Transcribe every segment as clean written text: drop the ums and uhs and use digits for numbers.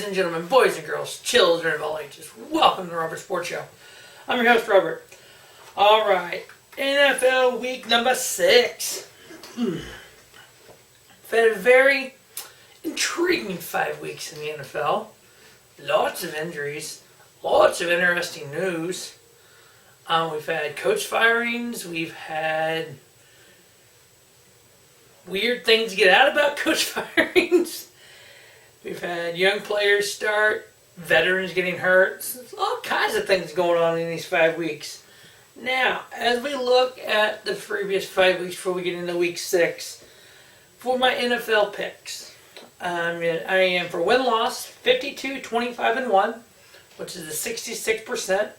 Ladies and gentlemen, boys and girls, children of all ages, welcome to the Robert Sports Show. I'm your host, Robert. Alright, NFL week number 6. We've had a very intriguing 5 weeks in the NFL. Lots of injuries, lots of interesting news. We've had coach firings, we've had weird things to get out about coach firings. We've had young players start, veterans getting hurt. There's all kinds of things going on in these 5 weeks. Now, as we look at the previous 5 weeks before we get into week 6, for my NFL picks, I am for win-loss 52, 25, and 1, which is a 66%.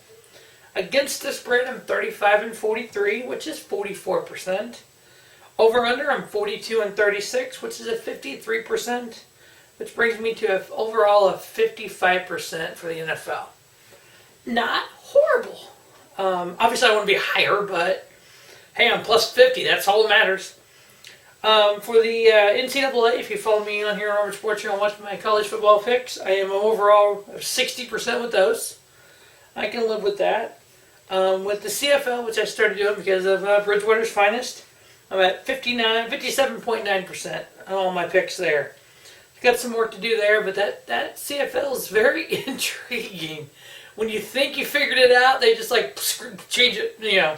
Against the spread, I'm 35 and 43, which is 44%. Over-under, I'm 42 and 36, which is a 53%. Which brings me to an overall of 55% for the NFL. Not horrible. Obviously, I want to be higher, but hey, I'm plus 50. That's all that matters. For the NCAA, if you follow me on here on Robert Sports Show and watch my college football picks, I am overall 60% with those. I can live with that. With the CFL, which I started doing because of Bridgewater's Finest, I'm at 57.9% on all my picks there. Got some work to do there, but that CFL is very intriguing. When you think you figured it out, they just like change it, you know.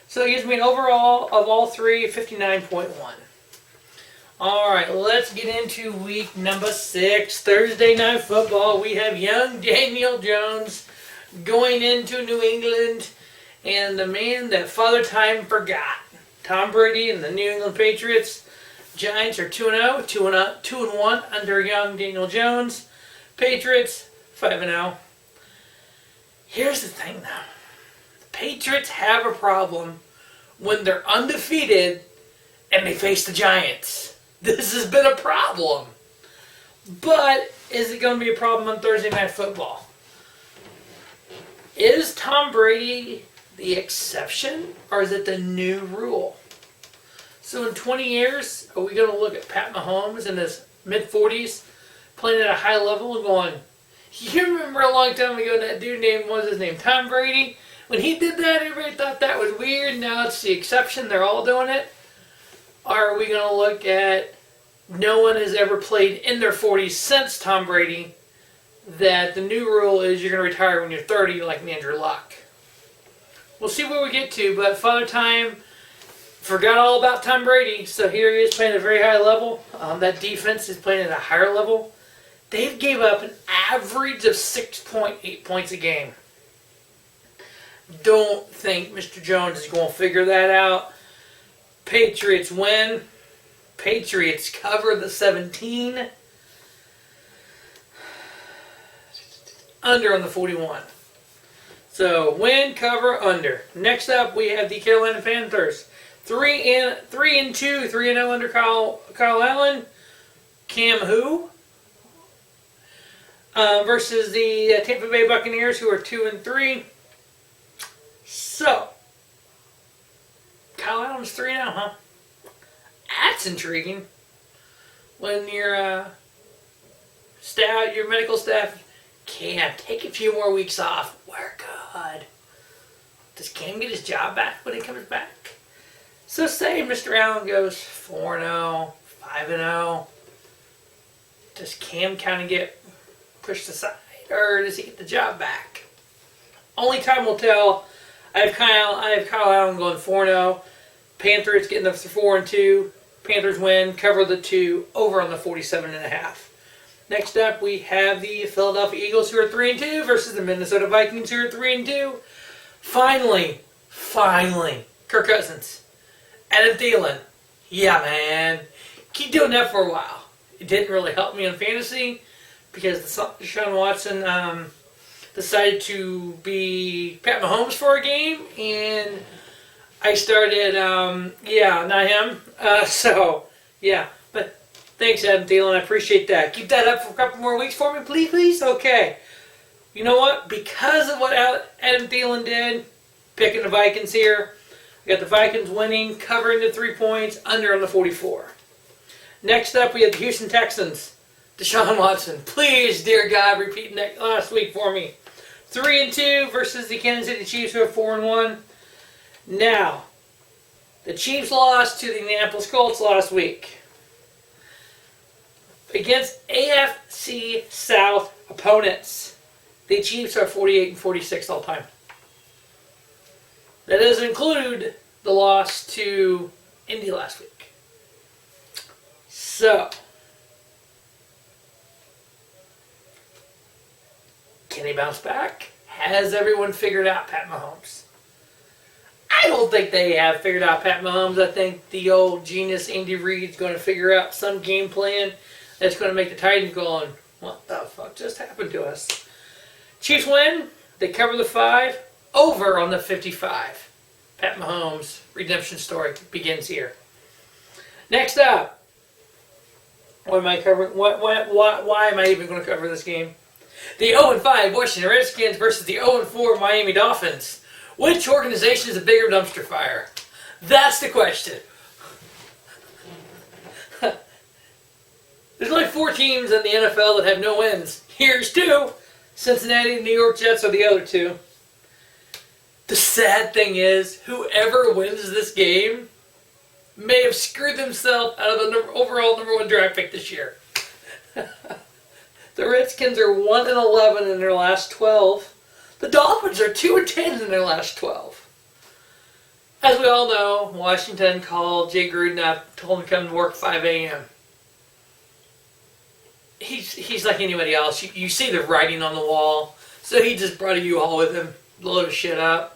So it gives me an overall of all three, 59.1. All right, let's get into week number 6, Thursday Night Football. We have young Daniel Jones going into New England, and the man that Father Time forgot, Tom Brady and the New England Patriots. Giants are 2-0, 2-1 under young Daniel Jones. Patriots 5-0. Here's the thing, though. The Patriots have a problem when they're undefeated and they face the Giants. This has been a problem. But is it going to be a problem on Thursday Night Football? Is Tom Brady the exception, or is it the new rule? So in 20 years, are we going to look at Pat Mahomes in his mid-40s playing at a high level and going, you remember a long time ago that dude named, what was his name, Tom Brady? When he did that, everybody thought that was weird. Now it's the exception. They're all doing it. Or are we going to look at no one has ever played in their 40s since Tom Brady, that the new rule is you're going to retire when you're 30 like Andrew Luck? We'll see where we get to, but Father Time forgot all about Tom Brady, so here he is playing at a very high level. That defense is playing at a higher level. They've gave up an average of 6.8 points a game. Don't think Mr. Jones is going to figure that out. Patriots win. Patriots cover the 17. Under on the 41. So win, cover, under. Next up, we have the Carolina Panthers. 3-2, 3-0 under Kyle Allen. Cam who? Versus the Tampa Bay Buccaneers, who are 2-3. So, Kyle Allen's 3-0, huh? That's intriguing. When your staff, your medical staff, Cam, take a few more weeks off. We're good. Does Cam get his job back when he comes back? So say Mr. Allen goes 4-0, 5-0. Does Cam kind of get pushed aside, or does he get the job back? Only time will tell. I have Kyle Allen going 4-0. Panthers getting the 4-2. Panthers win, cover the 2, over on the 47.5. Next up, we have the Philadelphia Eagles, who are 3-2, versus the Minnesota Vikings, who are 3-2. Finally, Kirk Cousins. Adam Thielen. Yeah, man. Keep doing that for a while. It didn't really help me in fantasy because Deshaun Watson decided to be Pat Mahomes for a game, and I started, not him. But thanks, Adam Thielen. I appreciate that. Keep that up for a couple more weeks for me, please. Okay. You know what? Because of what Adam Thielen did, picking the Vikings here, we got the Vikings winning, covering the 3 points, under on the 44. Next up, we have the Houston Texans. Deshaun Watson, please, dear God, repeat last week for me. 3-2 versus the Kansas City Chiefs, who are 4-1. Now, the Chiefs lost to the Indianapolis Colts last week. Against AFC South opponents, the Chiefs are 48-46 all time. That doesn't include the loss to Indy last week. So, can he bounce back? Has everyone figured out Pat Mahomes? I don't think they have figured out Pat Mahomes. I think the old genius Andy Reid's going to figure out some game plan that's going to make the Titans going, what the fuck just happened to us? Chiefs win. They cover the 5. Over on the 55. Pat Mahomes' redemption story begins here. Next up. What am I covering? Why am I even going to cover this game? The 0-5 Washington Redskins versus the 0-4 Miami Dolphins. Which organization is a bigger dumpster fire? That's the question. There's only 4 teams in the NFL that have no wins. Here's 2. Cincinnati and New York Jets are the other 2. The sad thing is, whoever wins this game may have screwed themselves out of the overall number 1 draft pick this year. The Redskins are 1-11 in their last 12. The Dolphins are 2-10 in their last 12. As we all know, Washington called Jay Gruden up, told him to come to work 5 a.m. He's like anybody else. You see the writing on the wall. So he just brought a U-Haul with him, load of shit up.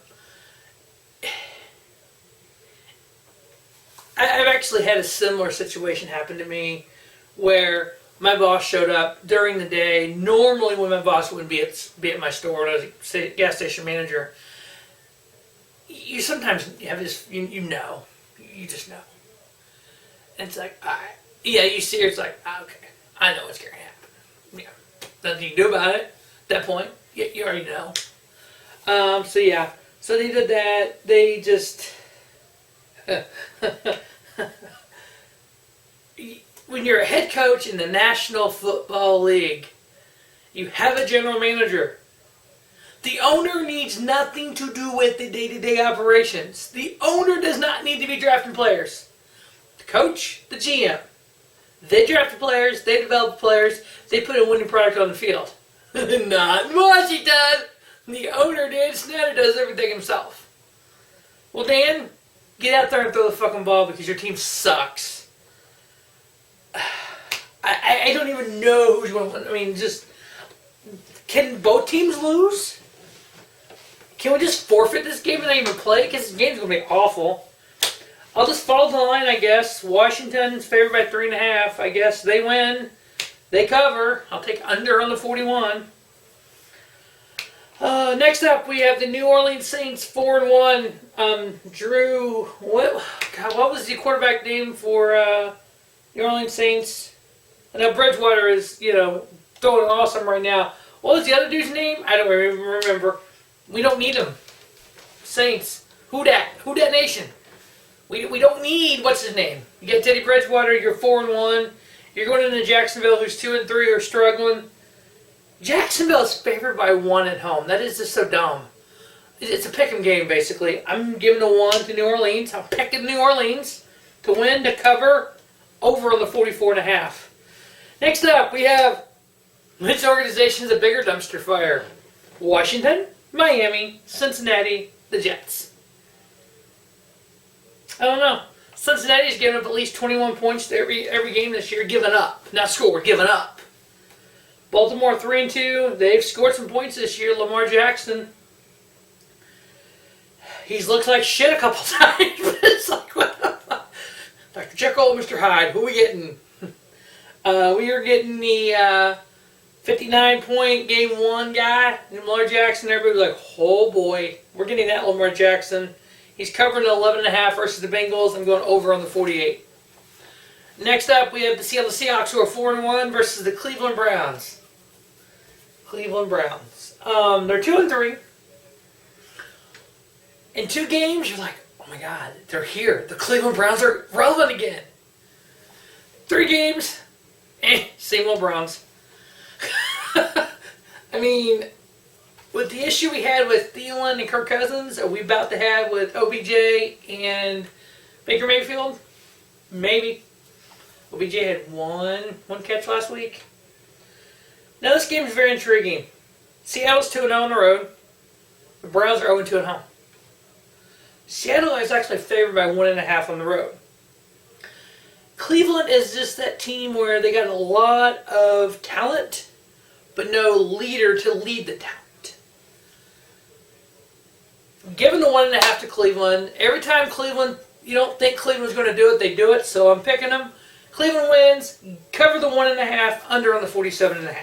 I've actually had a similar situation happen to me where my boss showed up during the day. Normally when my boss wouldn't be at my store when I was a gas station manager, you sometimes have this, you just know. And it's like, all right. Yeah, you see her, it's like, okay, I know what's going to happen. Yeah, nothing you can do about it at that point. You already know. So they did that. They just... When you're a head coach in the National Football League, you have a general manager. The owner needs nothing to do with the day-to-day operations. The owner does not need to be drafting players. The coach, the GM, they draft the players, they develop the players, they put a winning product on the field. Not in Washington. The owner, Dan Snyder, does everything himself. Well, Dan, get out there and throw the fucking ball because your team sucks. I don't even know who's going to win. I mean, just... Can both teams lose? Can we just forfeit this game and not even play? Because this game's going to be awful. I'll just follow the line, I guess. Washington's favored by 3.5. I guess they win. They cover. I'll take under on the 41. Next up, we have the New Orleans Saints 4-1. Drew, what was the quarterback name for New Orleans Saints? I know Bridgewater is, throwing awesome right now. What was the other dude's name? I don't even remember. We don't need him. Saints. Who dat? Who dat nation? We don't need, what's his name? You get Teddy Bridgewater, you're 4-1. You're going into Jacksonville, who's 2-3, are struggling. Jacksonville is favored by 1 at home. That is just so dumb. It's a pick'em game, basically. I'm giving a 1 to New Orleans. I'm picking New Orleans to win, to cover, over on the 44.5. Next up, we have which organization is a bigger dumpster fire? Washington, Miami, Cincinnati, the Jets. I don't know. Cincinnati's given up at least 21 points to every game this year. Giving up. Not score, giving up. Baltimore 3-2. They've scored some points this year. Lamar Jackson. He's looked like shit a couple times. It's like, what the fuck? Dr. Jekyll, Mr. Hyde. Who are we getting? We are getting the 59-point game 1 guy, Lamar Jackson. Everybody was like, oh boy, we're getting that Lamar Jackson. He's covering 11.5 versus the Bengals. I'm going over on the 48. Next up, we have the Seattle Seahawks, who are 4-1 versus the Cleveland Browns. Cleveland Browns. They're 2-3. In 2 games, you're like, oh my God, they're here. The Cleveland Browns are relevant again. 3 games, Same old Browns. I mean, with the issue we had with Thielen and Kirk Cousins, are we about to have with OBJ and Baker Mayfield? Maybe. OBJ had one catch last week. Now this game is very intriguing. Seattle's 2-0 on the road. The Browns are 0-2 at home. Seattle is actually favored by 1.5 on the road. Cleveland is just that team where they got a lot of talent, but no leader to lead the talent. Given the 1.5 to Cleveland, every time Cleveland, you don't think Cleveland's going to do it, they do it, so I'm picking them. Cleveland wins, cover the 1.5, under on the 47.5.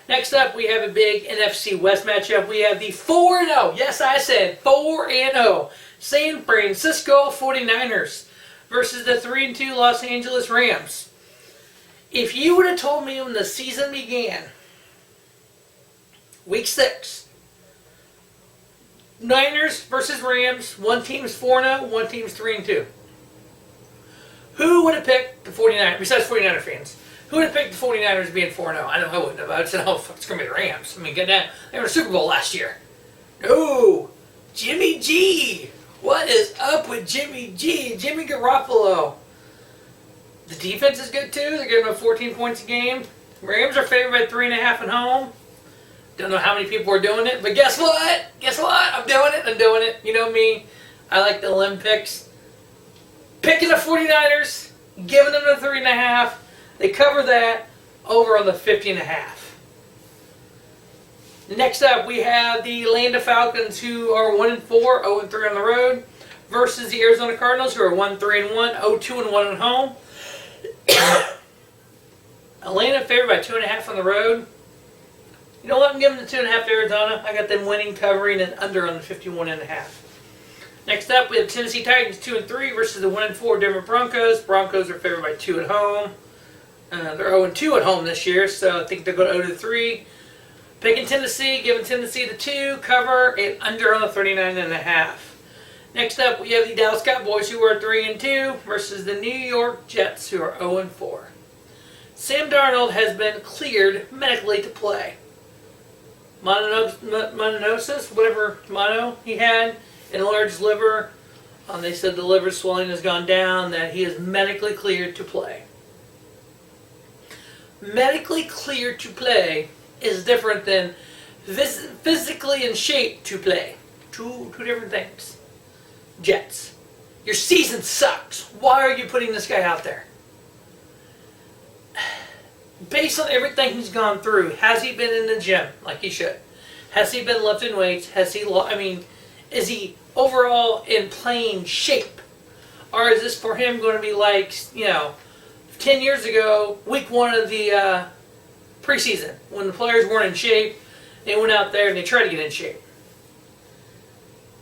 Next up, we have a big NFC West matchup. We have the 4-0, yes I said 4-0, San Francisco 49ers versus the 3-2 Los Angeles Rams. If you would have told me when the season began, week 6, Niners versus Rams, one team's 4-0, one team's 3-2. Who would have picked the 49ers, besides 49er fans? Who would have picked the 49ers being 4-0? I know I wouldn't have. I would have said, oh, fuck, it's going to be the Rams. I mean, get that. They were in the Super Bowl last year. No. Jimmy G. What is up with Jimmy G? Jimmy Garoppolo. The defense is good, too. They're giving up 14 points a game. Rams are favored by 3.5 at home. Don't know how many people are doing it, but guess what? Guess what? I'm doing it. I'm doing it. You know me. I like the limb picks. Picking the 49ers, giving them the 3.5. They cover that over on the 50.5. Next up, we have the Atlanta Falcons, who are 1-4, 0-3 on the road, versus the Arizona Cardinals, who are 1-3-1, 0-2-1 at home. Atlanta favored by 2.5 on the road. You know what? I'm giving the 2.5 to Arizona. I got them winning, covering, and under on the 51.5. Next up, we have Tennessee Titans 2-3 versus the 1-4 Denver Broncos. Broncos are favored by 2 at home. They're 0-2 at home this year, so I think they'll go to 0-3. Picking Tennessee, giving Tennessee the 2, cover, and under on the 39.5. Next up, we have the Dallas Cowboys, who are 3-2, versus the New York Jets, who are 0-4. Sam Darnold has been cleared medically to play. Mononosis, whatever mono he had, enlarged liver. They said the liver swelling has gone down, that he is medically cleared to play. Medically cleared to play is different than physically in shape to play. Two different things. Jets, your season sucks. Why are you putting this guy out there? Based on everything he's gone through, has he been in the gym like he should? Has he been lifting weights? Has he? Is he overall in playing shape? Or is this for him going to be like, 10 years ago, week 1 of the preseason, when the players weren't in shape, they went out there and they tried to get in shape.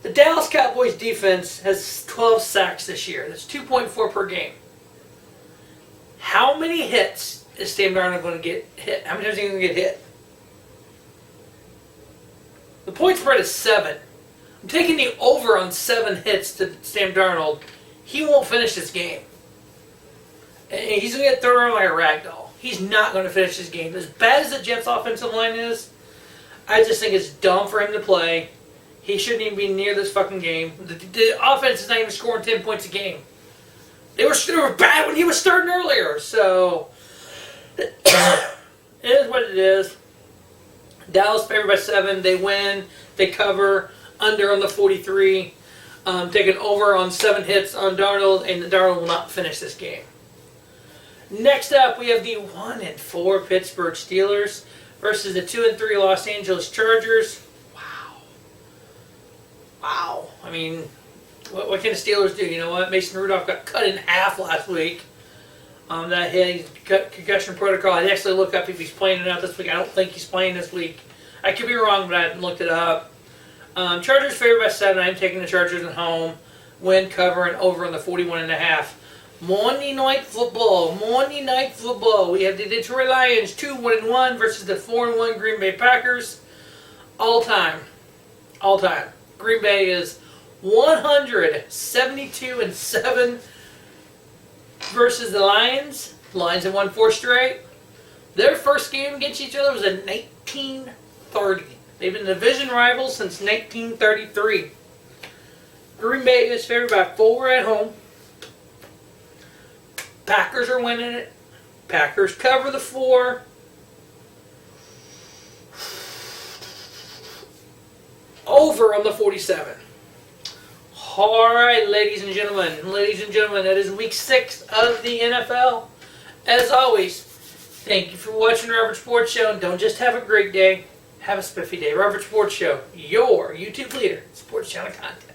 The Dallas Cowboys defense has 12 sacks this year. That's 2.4 per game. How many hits is Sam Darnold going to get hit? How many times is he going to get hit? The point spread is 7. I'm taking the over on 7 hits to Sam Darnold. He won't finish this game. And he's going to get thrown around like a rag doll. He's not going to finish this game. As bad as the Jets' offensive line is, I just think it's dumb for him to play. He shouldn't even be near this fucking game. The offense is not even scoring 10 points a game. They were bad when he was starting earlier. So, it is what it is. Dallas favored by 7. They win. They cover. Under on the 43. Taking over on 7 hits on Darnold. And Darnold will not finish this game. Next up, we have the 1-4 Pittsburgh Steelers versus the 2-3 Los Angeles Chargers. Wow. I mean, what can the Steelers do? You know what? Mason Rudolph got cut in half last week. That hit, he's got concussion protocol. I actually look up if he's playing or not this week. I don't think he's playing this week. I could be wrong, but I haven't looked it up. Chargers favored by 7. I'm taking the Chargers at home. Win, cover, and over on the 41.5. Monday Night Football. We have the Detroit Lions 2-1 versus the 4-1 Green Bay Packers. All time. Green Bay is 172-7 versus the Lions. Lions have won 4 straight. Their first game against each other was in 1930. They've been division rivals since 1933. Green Bay is favored by 4 at home. Packers are winning it. Packers cover the 4. Over on the 47. Alright, ladies and gentlemen, that is week 6 of the NFL. As always, thank you for watching the Robert Sports Show. And don't just have a great day, have a spiffy day. Robert Sports Show, your YouTube leader, sports channel content.